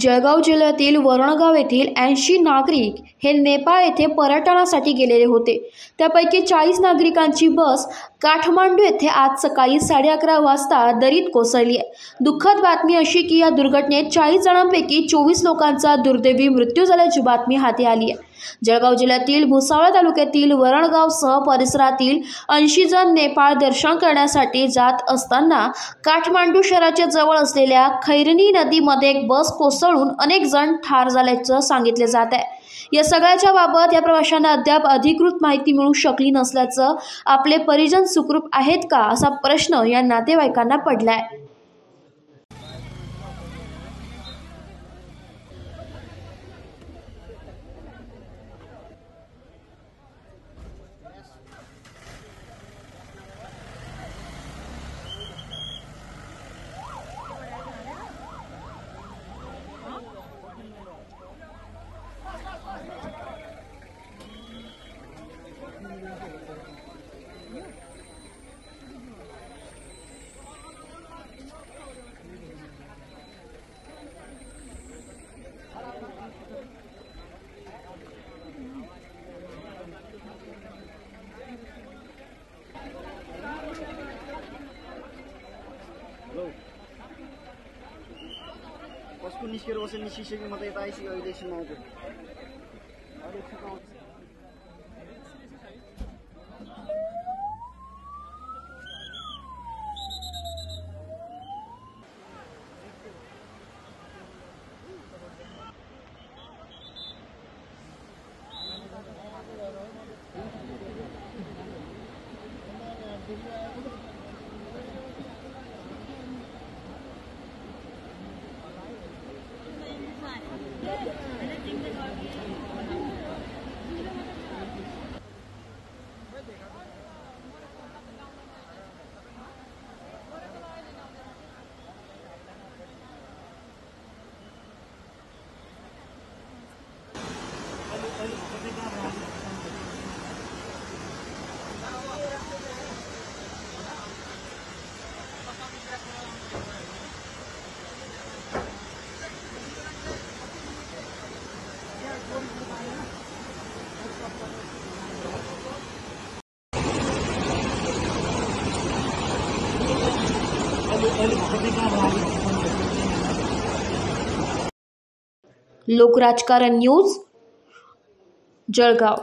जळगाव जिल्ह्यातील वरणगाव येथील 80 नागरिक हे नेपाळ येथे पर्यटनासाठी गेलेले होते। त्यापैकी 40 नागरिकांची बस काठमांडू येथे आज सकाळी 11:30 वाजता दरीत कोसळली आहे। दुःखद बातमी अशी की या दुर्घटनेत 40 जणांपैकी 24 लोकांचा दुर्दैवी मृत्यू झाल्याची बातमी हाती आली आहे। जळगाव जिल्ह्यातील भुसावळ तालुक्यातील वरणगावसह परिसरातील 80 जण नेपाळ दर्शन करण्यासाठी जात असताना काठमांडू शहराच्या जवळ असलेल्या खैरनी नदीमध्ये एक बस कोसळून अनेक जण ठार झाल्याचं सांगितले जात आहे। या सगळ्याच्या बाबत या प्रवाशांना अद्याप अधिकृत माहिती मिळू शकली नसल्याचं, आपले परिजन सुखरूप आहेत का असा प्रश्न या नातेवाईकांना पडलाय। कसको निस्केर बसेर निस्किसक्यो, म त यता आइसक्यो, अहिले एकछिन आउँछु। लोकराजकारण न्यूज, जळगाव।